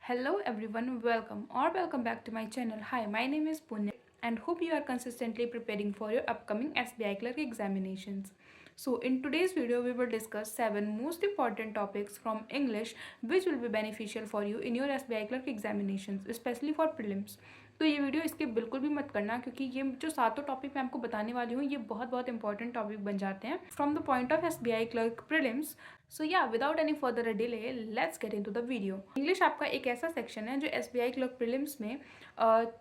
Hello everyone, welcome back to my channel. Hi, my name is Punya and hope you are consistently preparing for your upcoming SBI clerk examinations. So in today's video we will discuss 7 most important topics from English which will be beneficial for you in your SBI clerk examinations, especially for prelims. तो ये video इसके बिल्कुल भी मत करना क्योंकि ये जो सातों टॉपिक मैं आपको बताने वाली हूँ ये बहुत इंपॉर्टेंट टॉपिक बन जाते हैं from the point of SBI clerk prelims. So yeah without any further delay let's get into the video. English आपका एक ऐसा सेक्शन है जो SBI क्लर्क प्रीलिम्स में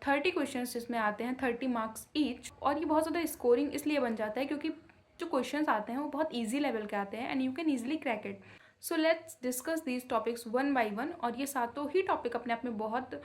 30 क्वेश्चन जिसमें आते हैं 30 मार्क्स ईच. और ये बहुत ज़्यादा स्कोरिंग इसलिए बन जाता है क्योंकि जो क्वेश्चन आते हैं वो बहुत ईजी लेवल के आते हैं and you can easily crack it. So let's discuss these topics one by one. और ये सातों ही टॉपिक अपने आप में बहुत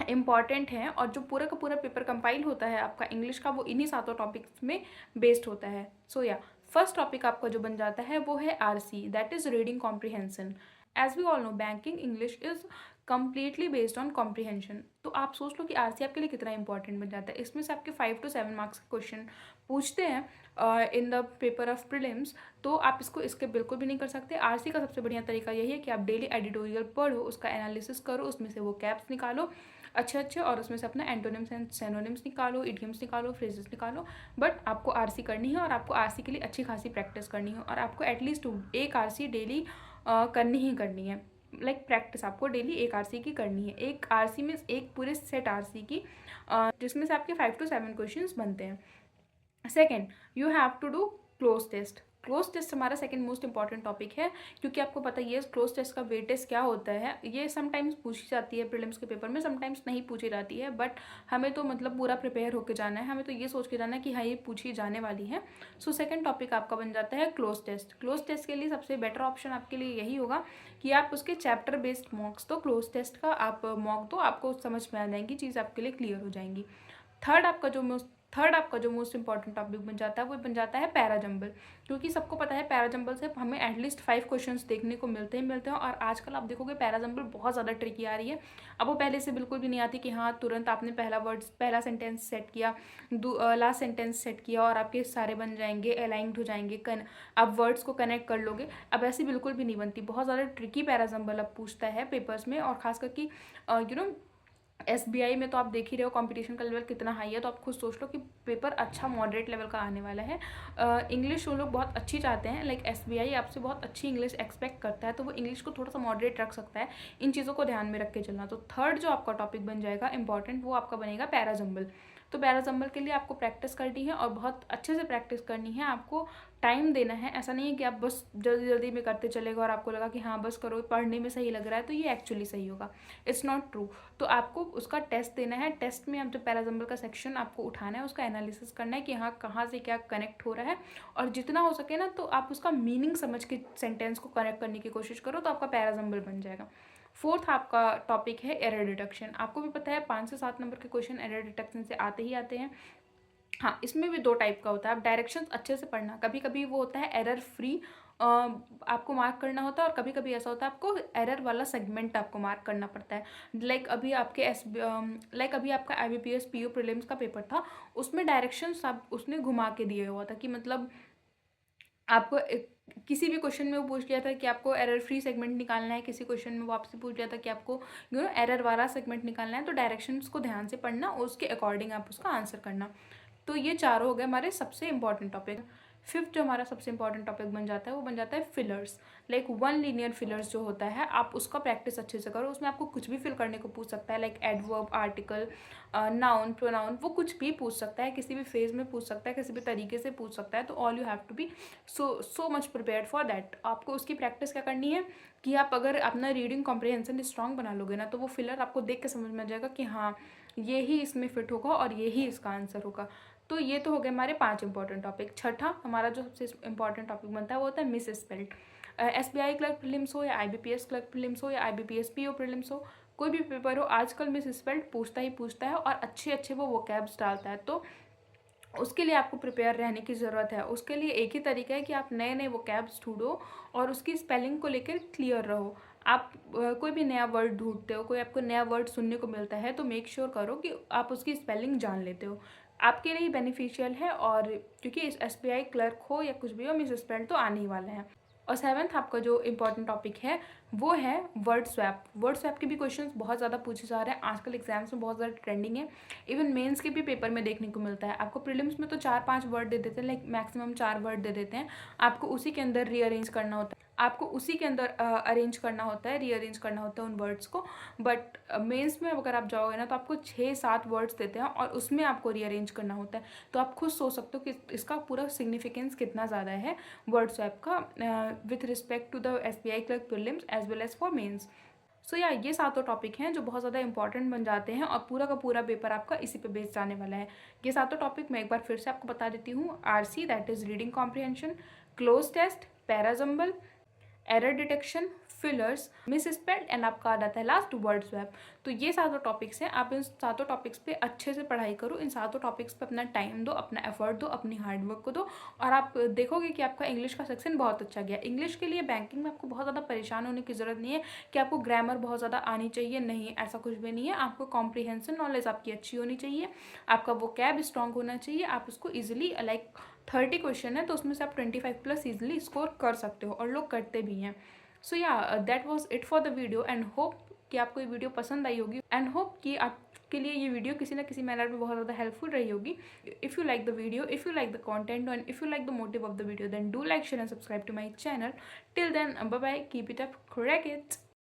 इम्पॉर्टेंट हैं और जो पूरा का पूरा पेपर कंपाइल होता है आपका इंग्लिश का वो इन्हीं सातों टॉपिक्स में बेस्ड होता है. सो या फर्स्ट टॉपिक आपका जो बन जाता है वो है RC, that is reading comprehension. As we all know banking English is completely based on comprehension. तो आप सोच लो कि RC आपके लिए कितना इंपॉर्टेंट बन जाता है. इसमें से आपके 5 to 7 मार्क्स के क्वेश्चन पूछते हैं in the paper of prelims. तो आप इसको इसके बिल्कुल भी नहीं कर सकते. RC का सबसे बढ़िया तरीका यही है कि आप डेली एडिटोरियल पढ़ो, उसका एनालिसिस करो, उसमें से वो कैप्स निकालो अच्छे और उसमें से अपना एंटोनिम्स एंड सिनोनिम्स निकालो, इडियम्स निकालो, फ्रेजेस निकालो. बट आपको RC करनी है और आपको RC के लिए अच्छी खासी प्रैक्टिस करनी है और आपको एटलीस्ट एक RC डेली करनी ही करनी है. लाइक प्रैक्टिस आपको डेली एक RC की करनी है. एक RC में एक पूरे सेट RC की जिसमें से आपके 5 to 7 क्वेश्चन बनते हैं. Second, you have to do cloze test. Cloze test हमारा सेकंड मोस्ट इंपॉर्टेंट टॉपिक है क्योंकि आपको पता ही है क्लोज टेस्ट का वेटेज क्या होता है. ये समटाइम्स पूछी जाती है प्रीलिम्स के पेपर में, समटाइम्स नहीं पूछी जाती है. बट हमें तो मतलब पूरा प्रिपेयर होकर जाना है, हमें तो ये सोच के जाना है कि हाँ ये पूछी जाने वाली है. सो सेकंड टॉपिक आपका बन जाता है क्लोज टेस्ट. क्लोज टेस्ट के लिए सबसे बेटर ऑप्शन आपके लिए यही होगा कि आप उसके चैप्टर बेस्ड मॉक्स दो. क्लोज टेस्ट का आप मॉक दो, आपको समझ में आ जाएंगी, चीज़ आपके लिए क्लियर हो जाएंगी. थर्ड आपका जो मोस्ट इंपॉर्टेंट टॉपिक बन जाता है वो बन जाता है पैराजंबल. क्योंकि सबको पता है पैराजंबल से हमें एटलीस्ट 5 क्वेश्चंस देखने को मिलते हैं और आजकल आप देखोगे पैराजंबल बहुत ज़्यादा ट्रिकी आ रही है. अब वो पहले से बिल्कुल भी नहीं आती कि हाँ तुरंत आपने पहला सेंटेंस सेट किया, लास्ट सेंटेंस सेट किया और आपके सारे बन जाएंगे, अलाइंड हो जाएंगे, आप वर्ड्स को कनेक्ट कर लोगे. अब ऐसी बिल्कुल भी नहीं बनती. बहुत ज़्यादा ट्रिकी पैराजंबल अब पूछता है पेपर्स में. और खास करके SBI में तो आप देख ही रहे हो कंपटीशन का लेवल कितना हाई है. तो आप खुद सोच लो कि पेपर अच्छा मॉडरेट लेवल का आने वाला है. इंग्लिश वो लोग बहुत अच्छी चाहते हैं, लाइक SBI आपसे बहुत अच्छी इंग्लिश एक्सपेक्ट करता है, तो वो इंग्लिश को थोड़ा सा मॉडरेट रख सकता है. इन चीज़ों को ध्यान में रख के चलना. तो थर्ड जो आपका टॉपिक बन जाएगा इंपॉर्टेंट वो आपका बनेगा पैराजंबल. तो पैराजंबल के लिए आपको प्रैक्टिस करनी है और बहुत अच्छे से प्रैक्टिस करनी है. आपको टाइम देना है. ऐसा नहीं है कि आप बस जल्दी में करते चलेगा और आपको लगा कि हाँ बस करो, पढ़ने में सही लग रहा है, तो ये एक्चुअली सही होगा. It's not true. तो आपको उसका टेस्ट देना है. टेस्ट में आप जो पैराजंबल का सेक्शन आपको उठाना है, उसका एनालिसिस करना है कि हाँ कहाँ से क्या कनेक्ट हो रहा है. और जितना हो सके ना तो आप उसका मीनिंग समझ के सेंटेंस को कनेक्ट करने की कोशिश करो, तो आपका पैराजंबल बन जाएगा. फोर्थ आपका टॉपिक है एरर डिटेक्शन. आपको भी पता है 5 से 7 नंबर के क्वेश्चन एरर डिटेक्शन से आते ही आते हैं. हाँ, इसमें भी 2 टाइप का होता है. आप डायरेक्शंस अच्छे से पढ़ना. कभी कभी वो होता है एरर फ्री आपको मार्क करना होता है और कभी कभी ऐसा होता है आपको एरर वाला सेगमेंट आपको मार्क करना पड़ता है. लाइक अभी आपका IBPS PO प्रीलिम्स का पेपर था, उसमें डायरेक्शंस आप उसने घुमा के दिए हुआ था कि मतलब आपको किसी भी क्वेश्चन में वो पूछ लिया था कि आपको एरर फ्री सेगमेंट निकालना है, किसी क्वेश्चन में वो आपसे पूछ लिया था कि आपको एरर वाला सेगमेंट निकालना है. तो डायरेक्शंस को ध्यान से पढ़ना और उसके अकॉर्डिंग आप उसका आंसर करना. तो ये चारों हो गए हमारे सबसे इंपॉर्टेंट टॉपिक. फिफ्थ जो हमारा सबसे इंपॉर्टेंट टॉपिक बन जाता है वो बन जाता है फिलर्स. लाइक 1 लीनियर फिलर्स जो होता है आप उसका प्रैक्टिस अच्छे से करो. उसमें आपको कुछ भी फिल करने को पूछ सकता है, like adverb, article, noun, pronoun, वो कुछ भी पूछ सकता है, किसी भी फेज में पूछ सकता है, किसी भी तरीके से पूछ सकता है. तो all you have to be so much prepared for that. आपको उसकी प्रैक्टिस क्या करनी है कि आप अगर अपना रीडिंग कॉम्प्रिहेंशन स्ट्रॉन्ग बना लोगे ना, तो वो फिलर आपको देख के समझ में आ जाएगा कि हाँ ये ही इसमें फिट होगा और ये ही इसका आंसर होगा. तो ये तो हो गए हमारे 5 इंपॉर्टेंट टॉपिक. छठा हमारा जो सबसे इंपॉर्टेंट टॉपिक बनता है वो होता है miss spelled. SBI clerk prelims हो या IBPS क्लर्क प्रीलिम्स हो या IBPS PO प्रीलिम्स हो, कोई भी पेपर हो, आजकल मिस स्पेल्ड पूछता है और अच्छे वो वोकैब्स डालता है. तो उसके लिए आपको प्रिपेयर रहने की ज़रूरत है. उसके लिए एक ही तरीका है कि आप नए वोकैब्स ढूंढो और उसकी स्पेलिंग को लेकर क्लियर रहो. आप कोई भी नया वर्ड ढूंढते हो, कोई आपको नया वर्ड सुनने को मिलता है, तो मेक श्योर करो कि आप उसकी स्पेलिंग जान लेते हो. आपके लिए बेनिफिशियल है. और क्योंकि इस SBI क्लर्क हो या कुछ भी हो, मिस स्पेल्ड तो आने ही वाले हैं. और सेवन्थ आपका जो इंपॉर्टेंट टॉपिक है वो है वर्ड स्वैप। वर्ड स्वैप के भी क्वेश्चंस बहुत ज़्यादा पूछे जा रहे हैं आजकल एग्जाम्स में, बहुत ज़्यादा ट्रेंडिंग है। इवन मेंस के भी पेपर में देखने को मिलता है। आपको प्रीलिम्स में तो 4-5 वर्ड दे देते हैं, लाइक मैक्सिमम 4 वर्ड दे देते हैं, आपको उसी के अंदर रीअरेंज करना होता है, आपको उसी के अंदर अरेंज करना होता है, रीअरेंज करना होता है उन वर्ड्स को। बट मेंस में अगर आप जाओगे ना तो आपको 6-7 वर्ड्स देते हैं और उसमें आपको रीअरेंज करना होता है। तो आप खुद सोच सकते हो कि इसका पूरा सिग्निफिकेंस कितना ज़्यादा है वर्ड स्वैप का with respect to the SBI clerk prelims as well as for mains. So yeah ये सातों टॉपिक हैं जो बहुत ज़्यादा इंपॉर्टेंट बन जाते हैं और पूरा का पूरा पेपर आपका इसी पे बेस जाने वाला है। ये सातों टॉपिक मैं एक बार फिर से आपको बता देती हूँ। RC that is reading comprehension, cloze test, parajumble, error detection, fillers, misspelled and आपका आ जाता है लास्ट वर्ड स्वैप। तो ये सातों टॉपिक्स हैं। आप इन सातों टॉपिक्स पे अच्छे से पढ़ाई करो, इन सातों टॉपिक्स पे अपना टाइम दो, अपना एफर्ट दो, अपनी हार्डवर्क को दो और आप देखोगे कि आपका इंग्लिश का सेक्शन बहुत अच्छा गया। इंग्लिश के लिए बैंकिंग में आपको बहुत ज़्यादा परेशान होने की ज़रूरत नहीं है कि आपको ग्रामर बहुत ज़्यादा आनी चाहिए, नहीं, ऐसा कुछ भी नहीं है। आपको कॉम्प्रीहेंशन नॉलेज आपकी अच्छी होनी चाहिए, आपका वोकैब स्ट्रॉन्ग होना चाहिए, आप उसको ईजिली लाइक 30 क्वेश्चन है तो उसमें से आप 25+ ईजिली स्कोर कर सकते हो और लोग करते भी हैं। सो या that was it for the video and hope कि आपको ये वीडियो पसंद आई होगी एंड होप कि आपके लिए ये वीडियो किसी ना किसी मैनर में बहुत ज़्यादा हेल्पफुल रही होगी। If you like the video, if you like the content and if you like the motive of the video, then do like, share and subscribe to my channel. Till then, bye bye, keep it up, crack it.